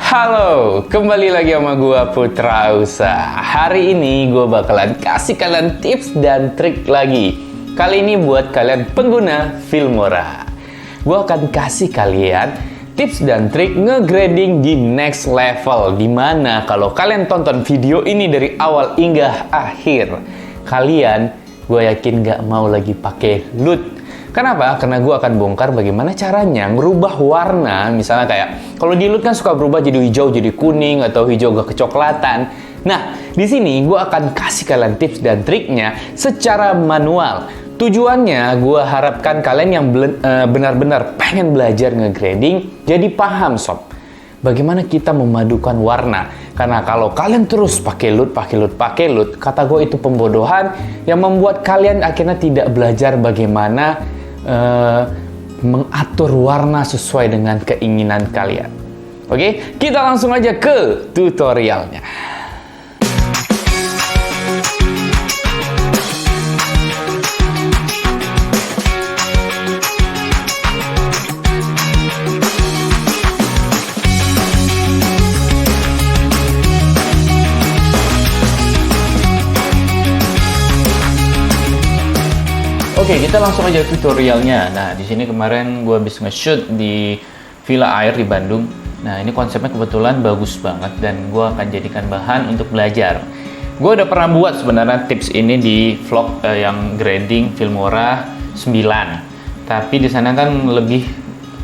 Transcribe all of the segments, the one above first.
Halo, kembali lagi sama gua Putra Usa. Hari ini gua bakalan kasih kalian tips dan trik lagi. Kali ini buat kalian pengguna Filmora. Gua akan kasih kalian tips dan trik ngegrading di next level. Dimana kalau kalian tonton video ini dari awal hingga akhir, kalian gue yakin gak mau lagi pakai LUT. Kenapa? Karena gue akan bongkar bagaimana caranya merubah warna. Misalnya kayak, kalau di LUT kan suka berubah jadi hijau, jadi kuning, atau hijau ke kecoklatan. Nah, di sini gue akan kasih kalian tips dan triknya secara manual. Tujuannya, gue harapkan kalian yang benar-benar pengen belajar ngegrading, jadi paham sob. Bagaimana kita memadukan warna. Karena kalau kalian terus pakai LUT, kata gue itu pembodohan yang membuat kalian akhirnya tidak belajar bagaimana mengatur warna sesuai dengan keinginan kalian. Oke, kita langsung aja ke tutorialnya. Oke, kita langsung aja tutorialnya. Nah, di sini kemarin gue habis nge-shoot di Villa Air di Bandung. Nah, ini konsepnya kebetulan bagus banget dan gue akan jadikan bahan untuk belajar. Gue udah pernah buat sebenarnya tips ini di vlog yang grading Filmora 9. Tapi di sana kan lebih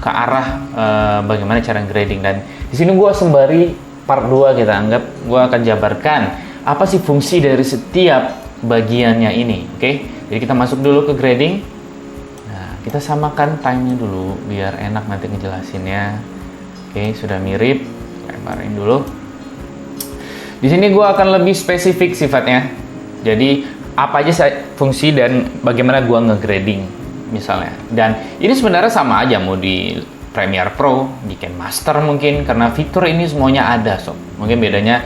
ke arah bagaimana cara grading, dan di sini gue sembari part 2 kita anggap gue akan jabarkan apa sih fungsi dari setiap bagiannya ini, oke? Jadi kita masuk dulu ke grading. Nah, kita samakan time-nya dulu biar enak nanti ngejelasinnya. Oke, sudah mirip. Lebarin dulu. Di sini gue akan lebih spesifik sifatnya. Jadi apa aja fungsi dan bagaimana gue ngegrading misalnya. Dan ini sebenarnya sama aja mau di Premiere Pro, di KineMaster mungkin, karena fitur ini semuanya ada sob. Mungkin bedanya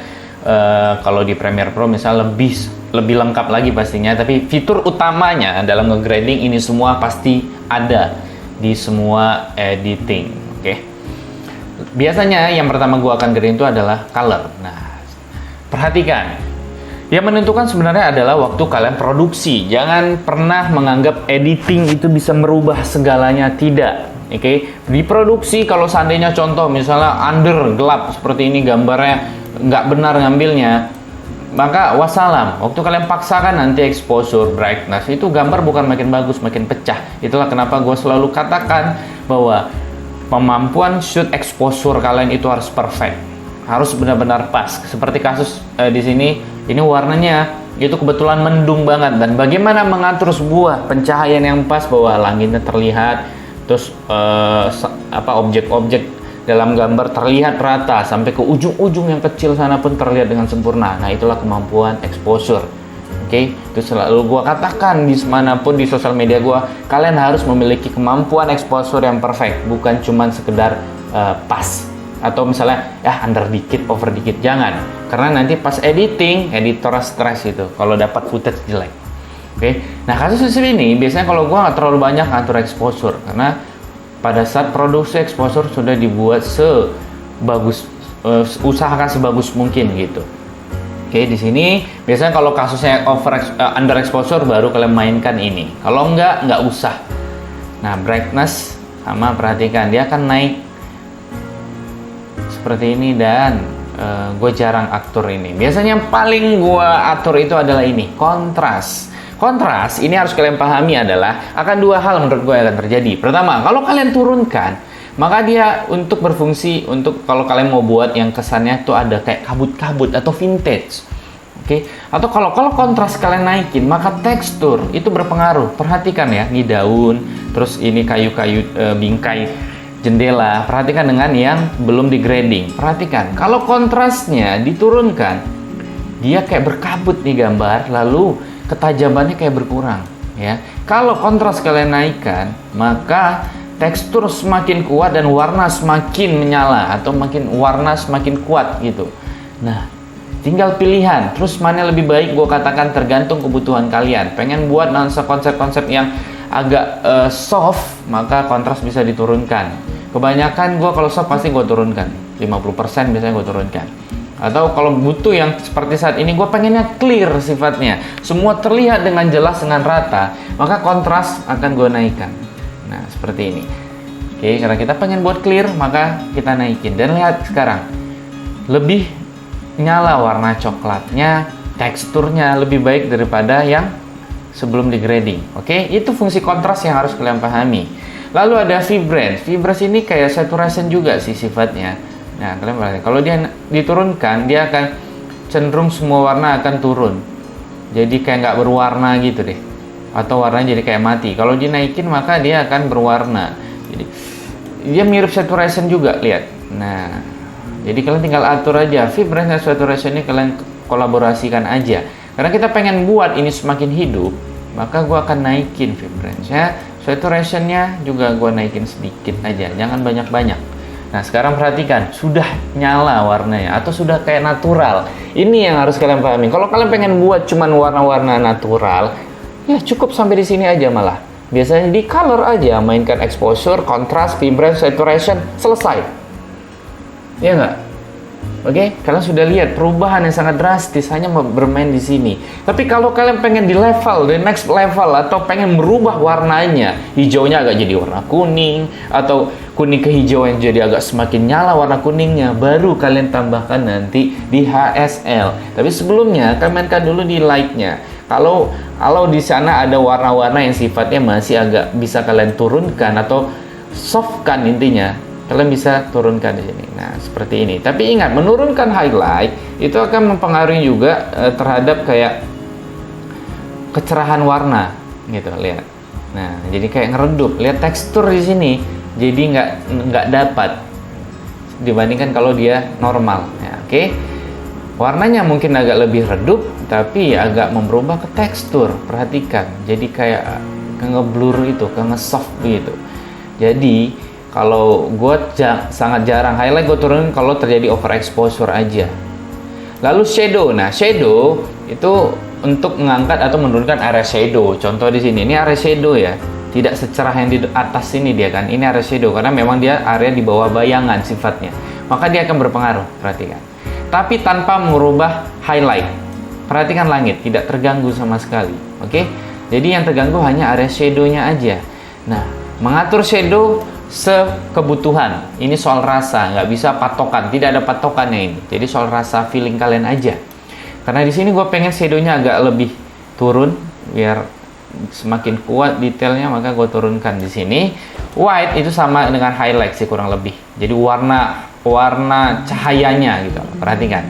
kalau di Premiere Pro misal lebih lengkap lagi pastinya, tapi fitur utamanya dalam ngegrading ini semua pasti ada di semua editing. Oke. Biasanya yang pertama gua akan grading itu adalah color. Nah, perhatikan. Yang menentukan sebenarnya adalah waktu kalian produksi. Jangan pernah menganggap editing itu bisa merubah segalanya, tidak. Oke. Di produksi kalau seandainya contoh misalnya under gelap seperti ini gambarnya nggak benar ngambilnya, maka wassalam. Waktu kalian paksakan nanti exposure, brightness, itu gambar bukan makin bagus, makin pecah. Itulah kenapa gue selalu katakan bahwa kemampuan shoot exposure kalian itu harus perfect, harus benar-benar pas. Seperti kasus di sini, ini warnanya itu kebetulan mendung banget, dan bagaimana mengatur sebuah pencahayaan yang pas bahwa langitnya terlihat, terus objek-objek dalam gambar terlihat rata sampai ke ujung-ujung yang kecil sana pun terlihat dengan sempurna. Nah, itulah kemampuan exposure. Oke, itu selalu gua katakan di manapun di sosial media gua, kalian harus memiliki kemampuan exposure yang perfect, bukan cuman sekedar pas atau misalnya under dikit, over dikit. Jangan, karena nanti pas editing, editor stres itu kalau dapat footage jelek. Oke, nah kasus di sini biasanya kalau gua nggak terlalu banyak ngatur exposure, karena pada saat produksi exposure sudah dibuat usahakan sebagus mungkin gitu. Oke, di sini biasanya kalau kasusnya under exposure baru kalian mainkan ini. Kalau nggak usah. Nah, brightness sama, perhatikan dia akan naik seperti ini, dan gue jarang atur ini. Biasanya yang paling gue atur itu adalah ini, kontras. Kontras ini harus kalian pahami adalah akan dua hal menurut gue akan terjadi. Pertama, kalau kalian turunkan, maka dia untuk berfungsi untuk kalau kalian mau buat yang kesannya tuh ada kayak kabut-kabut atau vintage. Oke? Atau kalau kontras kalian naikin, maka tekstur itu berpengaruh. Perhatikan ya, ini daun, terus ini kayu-kayu bingkai jendela. Perhatikan dengan yang belum di grading. Perhatikan, kalau kontrasnya diturunkan, dia kayak berkabut nih gambar, lalu ketajamannya kayak berkurang ya. Kalau kontras kalian naikkan, maka tekstur semakin kuat dan warna semakin menyala atau warna semakin kuat gitu. Nah, tinggal pilihan. Terus mana lebih baik, gue katakan tergantung kebutuhan kalian. Pengen buat konsep-konsep yang agak soft, maka kontras bisa diturunkan. Kebanyakan gue kalau soft pasti gue turunkan. 50% biasanya gue turunkan. Atau kalau butuh yang seperti saat ini, gue pengennya clear sifatnya, semua terlihat dengan jelas, dengan rata, maka kontras akan gue naikkan. Nah, seperti ini. Oke, karena kita pengen buat clear, maka kita naikin. Dan lihat sekarang, lebih nyala warna coklatnya, teksturnya lebih baik daripada yang sebelum di grading. Oke, itu fungsi kontras yang harus kalian pahami. Lalu ada vibrance. Vibrance ini kayak saturation juga sih sifatnya. Nah, kalian perhatikan, kalau dia diturunkan, dia akan cenderung semua warna akan turun. Jadi kayak nggak berwarna gitu deh. Atau warnanya jadi kayak mati. Kalau dinaikin, maka dia akan berwarna. Jadi dia mirip saturation juga, lihat. Nah, jadi kalian tinggal atur aja. Vibrance dan saturation ini kalian kolaborasikan aja. Karena kita pengen buat ini semakin hidup, maka gue akan naikin vibrance-nya. Saturation-nya juga gue naikin sedikit aja, jangan banyak-banyak. Nah, sekarang perhatikan, sudah nyala warnanya atau sudah kayak natural. Ini yang harus kalian pahami. Kalau kalian pengen buat cuman warna-warna natural, ya cukup sampai di sini aja malah. Biasanya di color aja, mainkan exposure, contrast, vibrance, saturation, selesai. Iya nggak? Oke, kalian sudah lihat perubahan yang sangat drastis hanya bermain di sini. Tapi kalau kalian pengen di level, the next level, atau pengen merubah warnanya, hijaunya agak jadi warna kuning, atau kuning ke hijau yang jadi agak semakin nyala warna kuningnya, baru kalian tambahkan nanti di HSL. Tapi sebelumnya, kalian mainkan dulu di light-nya. Kalau di sana ada warna-warna yang sifatnya masih agak bisa kalian turunkan atau softkan intinya, kalian bisa turunkan di sini. Nah, seperti ini. Tapi ingat, menurunkan highlight itu akan mempengaruhi juga terhadap kayak kecerahan warna gitu, lihat. Nah, jadi kayak ngeredup. Lihat tekstur di sini, jadi nggak dapat dibandingkan kalau dia normal. Ya, oke. Warnanya mungkin agak lebih redup, tapi agak merubah ke tekstur. Perhatikan, jadi kayak ngeblur itu, nge-soft gitu. Jadi kalau gue sangat jarang highlight, gue turunin kalau terjadi overexposure aja. Lalu shadow. Nah, shadow itu untuk mengangkat atau menurunkan area shadow. Contoh di sini, ini area shadow ya. Tidak secerah yang di atas ini dia kan. Ini area shadow karena memang dia area di bawah bayangan sifatnya. Maka dia akan berpengaruh, perhatikan. Tapi tanpa merubah highlight. Perhatikan langit, tidak terganggu sama sekali. Oke? Jadi yang terganggu hanya area shadow-nya aja. Nah, mengatur shadow sekebutuhan. Ini soal rasa, nggak bisa patokan, tidak ada patokannya ini. Jadi soal rasa, feeling kalian aja. Karena di sini gue pengen shadownya agak lebih turun, biar semakin kuat detailnya, maka gue turunkan di sini. White itu sama dengan highlight sih kurang lebih. Jadi warna cahayanya gitu. Perhatikan.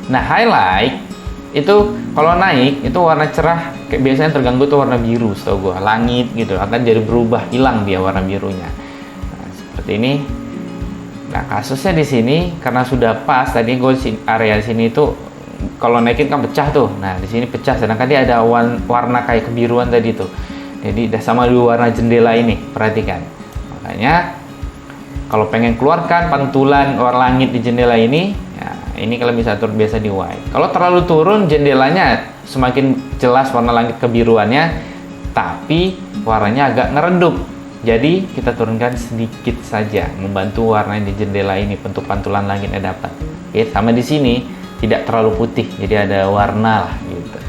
Nah, highlight itu kalau naik itu warna cerah, kayak biasanya terganggu tuh warna biru, setahu gue. Langit gitu akan jadi berubah, hilang dia warna birunya. Seperti ini. Nah, kasusnya di sini karena sudah pas, tadi gue area sini itu kalau naikin kan pecah tuh. Nah, di sini pecah, sedangkan dia ada warna kayak kebiruan tadi tuh. Jadi udah sama dua warna jendela ini, perhatikan. Makanya kalau pengen keluarkan pantulan warna langit di jendela ini, ya ini kalian bisa atur biasa di white. Kalau terlalu turun jendelanya semakin jelas warna langit kebiruannya, tapi warnanya agak ngeredup. Jadi kita turunkan sedikit saja, membantu warna di jendela ini untuk pantulan langitnya dapat. Oke, sama di sini tidak terlalu putih, jadi ada warna lah gitu.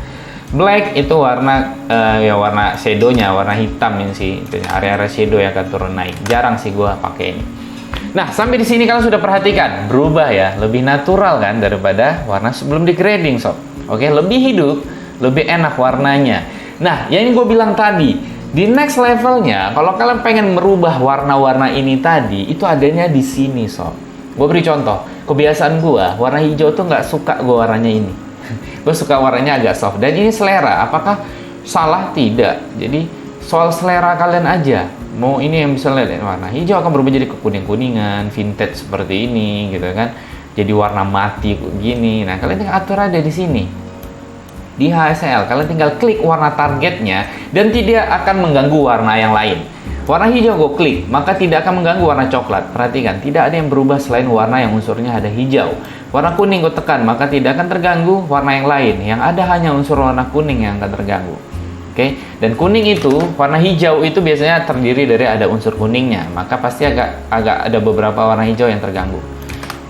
Black itu warna ya warna shadownya, warna hitam ini sih, itu area-area shadow yang akan turun naik. Jarang sih gua pakai ini. Nah, sampai di sini kalian sudah perhatikan, berubah ya, lebih natural kan daripada warna sebelum di grading sob. Oke, lebih hidup, lebih enak warnanya. Nah, yang ini gue bilang tadi. Di next levelnya, kalau kalian pengen merubah warna-warna ini tadi, itu adanya di sini, sob. Gue beri contoh, kebiasaan gue, warna hijau tuh nggak suka gue warnanya ini. Gue suka warnanya agak soft. Dan ini selera, apakah salah? Tidak. Jadi, soal selera kalian aja. Mau ini yang bisa lihat, warna hijau akan berubah jadi kekuning-kuningan, vintage seperti ini, gitu kan. Jadi warna mati gini. Nah, kalian tinggal atur aja di sini. Di HSL, kalian tinggal klik warna targetnya dan tidak akan mengganggu warna yang lain. Warna hijau gue klik, maka tidak akan mengganggu warna coklat. Perhatikan, tidak ada yang berubah selain warna yang unsurnya ada hijau. Warna kuning gue tekan, maka tidak akan terganggu warna yang lain. Yang ada hanya unsur warna kuning yang akan terganggu. Oke, dan kuning itu, warna hijau itu biasanya terdiri dari ada unsur kuningnya, maka pasti agak ada beberapa warna hijau yang terganggu.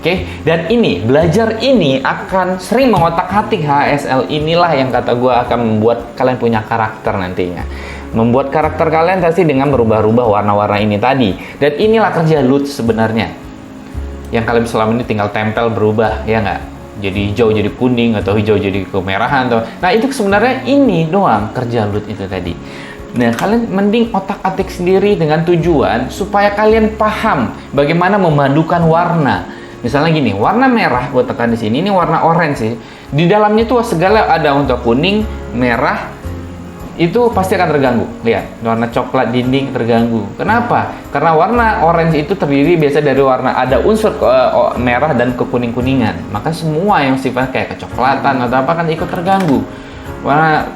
Oke, dan ini, belajar ini akan sering mengotak-atik HSL inilah yang kata gue akan membuat kalian punya karakter nantinya. Membuat karakter kalian pasti dengan berubah-ubah warna-warna ini tadi. Dan inilah kerja Lutz sebenarnya. Yang kalian selama ini tinggal tempel berubah, ya nggak? Jadi hijau jadi kuning, atau hijau jadi kemerahan. Nah, itu sebenarnya ini doang kerja Lutz itu tadi. Nah, kalian mending otak-atik sendiri dengan tujuan supaya kalian paham bagaimana memadukan warna. Misalnya gini, warna merah gue tekan di sini, ini warna orange sih. Di dalamnya tuh segala ada untuk kuning, merah, itu pasti akan terganggu. Lihat, warna coklat dinding terganggu. Kenapa? Karena warna orange itu terdiri biasa dari warna ada unsur merah dan kekuning-kuningan. Maka semua yang sifatnya kayak kecoklatan atau apa kan ikut terganggu. Warna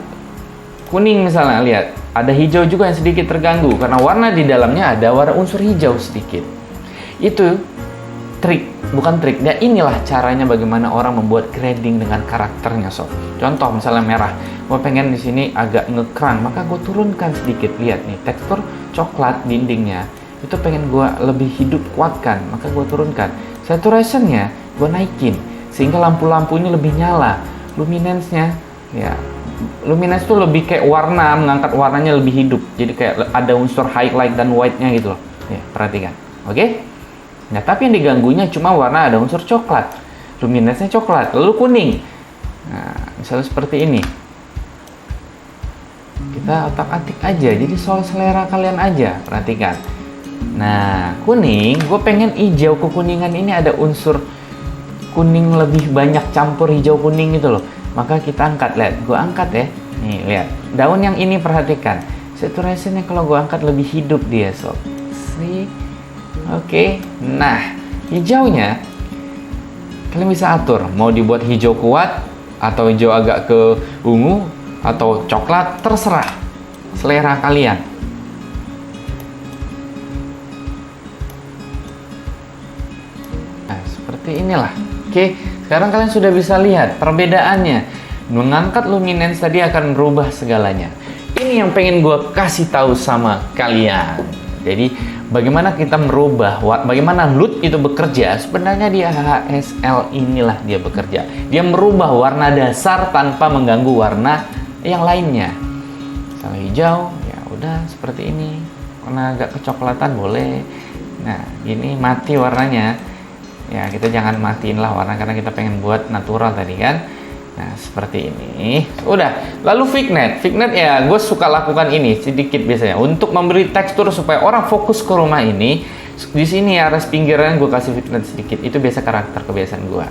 kuning misalnya, lihat, ada hijau juga yang sedikit terganggu karena warna di dalamnya ada warna unsur hijau sedikit. Itu bukan trik. Dan inilah caranya bagaimana orang membuat grading dengan karakternya, sob. Contoh misalnya merah, gue pengen di sini agak ngekrang, maka gue turunkan sedikit. Lihat nih, tekstur coklat dindingnya itu pengen gue lebih hidup kuatkan, maka gue turunkan. Saturationnya gue naikin sehingga lampu-lampu ini lebih nyala. Luminance-nya, ya, luminance itu lebih kayak warna, mengangkat warnanya lebih hidup. Jadi kayak ada unsur highlight dan white-nya gitu loh. Ya, perhatikan. Oke? Nah, tapi yang diganggunya cuma warna ada unsur coklat. Luminance-nya coklat, lalu kuning. Nah, misalnya seperti ini. Kita otak-atik aja, jadi soal selera kalian aja, perhatikan. Nah, kuning, gue pengen hijau kekuningan ini ada unsur kuning lebih banyak campur hijau kuning gitu loh. Maka kita angkat, lihat, gue angkat ya. Nih, lihat, daun yang ini perhatikan. Saturationnya kalau gue angkat lebih hidup dia, sob. See? Oke, nah hijaunya kalian bisa atur mau dibuat hijau kuat atau hijau agak ke ungu atau coklat, terserah selera kalian. Nah, seperti inilah. Oke, sekarang kalian sudah bisa lihat perbedaannya. Mengangkat luminance tadi akan merubah segalanya. Ini yang pengen gue kasih tahu sama kalian. Jadi bagaimana kita merubah, bagaimana LUT itu bekerja, sebenarnya di HSL inilah dia bekerja. Dia merubah warna dasar tanpa mengganggu warna yang lainnya. Misalnya hijau, ya udah seperti ini. Warna agak kecoklatan boleh. Nah, ini mati warnanya. Ya, kita jangan matiin lah warna karena kita pengen buat natural tadi kan. Nah, seperti ini. Udah. Lalu Vignette. Vignette ya, gue suka lakukan ini sedikit biasanya. Untuk memberi tekstur supaya orang fokus ke rumah ini. Di sini aras pinggiran gue kasih Vignette sedikit. Itu biasa karakter kebiasaan gue.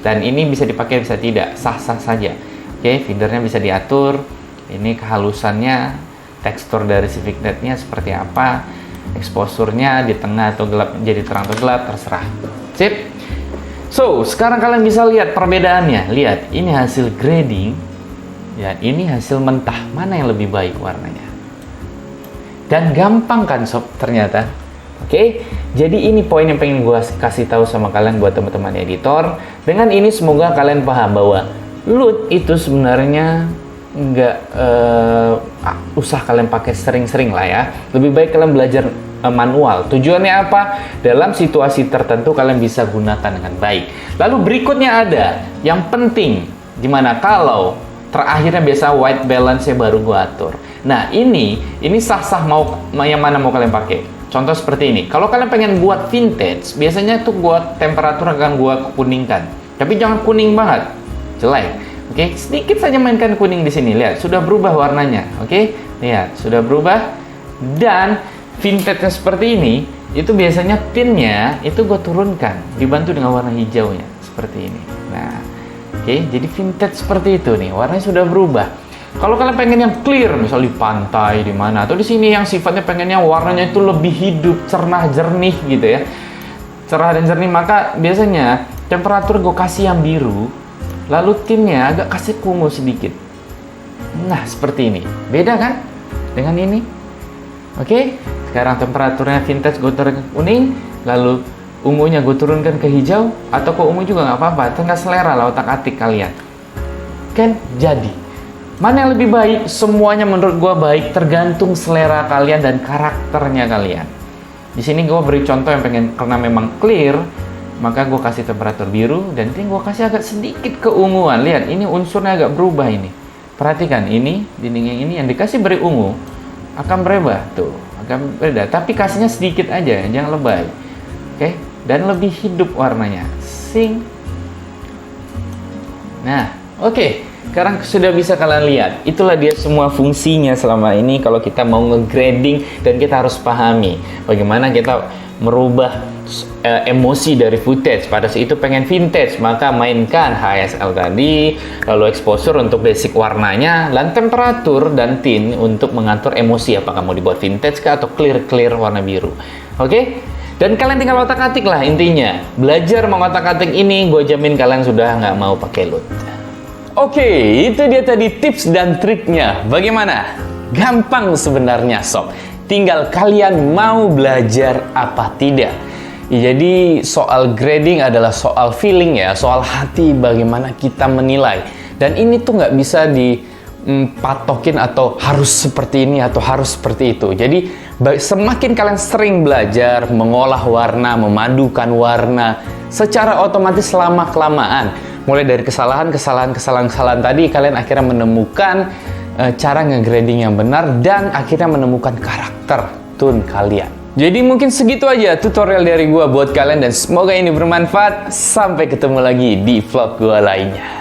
Dan ini bisa dipakai, bisa tidak. Sah-sah saja. Oke, feedernya bisa diatur. Ini kehalusannya, tekstur dari si Vignette-nya seperti apa. Exposure-nya di tengah atau gelap, jadi terang atau gelap, terserah. Sip. So, sekarang kalian bisa lihat perbedaannya. Lihat, ini hasil grading. Ya, ini hasil mentah. Mana yang lebih baik warnanya? Dan gampang kan, sob, ternyata. Oke, jadi ini poin yang pengen gue kasih tahu sama kalian buat teman-teman editor. Dengan ini semoga kalian paham bahwa LUT itu sebenarnya nggak usah kalian pakai sering-sering lah ya. Lebih baik kalian belajar manual. Tujuannya apa? Dalam situasi tertentu kalian bisa gunakan dengan baik. Lalu berikutnya ada yang penting, dimana kalau terakhirnya biasa white balance-nya baru gua atur. Nah, ini sah-sah mau yang mana mau kalian pakai. Contoh seperti ini. Kalau kalian pengen buat vintage, biasanya tuh gua temperatur akan gua kuningkan. Tapi jangan kuning banget. Jelek. Oke, sedikit saja mainkan kuning di sini. Lihat, sudah berubah warnanya. Oke? Lihat, sudah berubah. Dan vintage seperti ini, itu biasanya tinnya itu gue turunkan, dibantu dengan warna hijaunya seperti ini. Nah, oke, jadi vintage seperti itu nih, warnanya sudah berubah. Kalau kalian pengen yang clear, misal di pantai, di mana, atau di sini yang sifatnya pengennya warnanya itu lebih hidup, cerah, jernih gitu ya, cerah dan jernih, maka biasanya temperatur gue kasih yang biru, lalu tinnya agak kasih ungu sedikit. Nah, seperti ini, beda kan dengan ini? Oke, sekarang temperaturnya vintage gue turun ke kuning, lalu ungunya gue turunkan ke hijau, atau ke ungu juga nggak apa-apa, tinggal selera lah otak-atik kalian. Kan jadi, mana yang lebih baik? Semuanya menurut gue baik, tergantung selera kalian dan karakternya kalian. Di sini gue beri contoh yang pengen, karena memang clear, maka gue kasih temperatur biru, dan ini gue kasih agak sedikit keunguan. Lihat, ini unsurnya agak berubah ini. Perhatikan, ini dinding yang ini yang dikasih beri ungu akan berubah tuh, akan beda. Tapi kasihnya sedikit aja, jangan lebay. Oke, dan lebih hidup warnanya. Sing. Nah, oke. Sekarang sudah bisa kalian lihat. Itulah dia semua fungsinya selama ini kalau kita mau nge-grading, dan kita harus pahami bagaimana kita merubah emosi dari footage. Pada saat itu pengen vintage, maka mainkan HSL tadi, lalu exposure untuk basic warnanya, dan temperatur dan tint untuk mengatur emosi, apakah mau dibuat vintage kah atau clear warna biru. Oke? Dan kalian tinggal otak-atik lah intinya. Belajar mengotak-atik ini, gue jamin kalian sudah nggak mau pakai LUT. Oke, itu dia tadi tips dan triknya. Bagaimana? Gampang sebenarnya sob. Tinggal kalian mau belajar apa tidak. Ya, jadi soal grading adalah soal feeling ya, soal hati, bagaimana kita menilai. Dan ini tuh nggak bisa dipatokin atau harus seperti ini atau harus seperti itu. Jadi semakin kalian sering belajar mengolah warna, memadukan warna, secara otomatis lama-kelamaan, mulai dari kesalahan tadi, kalian akhirnya menemukan cara nge-grading yang benar, dan akhirnya menemukan karakter tone kalian. Jadi mungkin segitu aja tutorial dari gua buat kalian, dan semoga ini bermanfaat. Sampai ketemu lagi di vlog gua lainnya.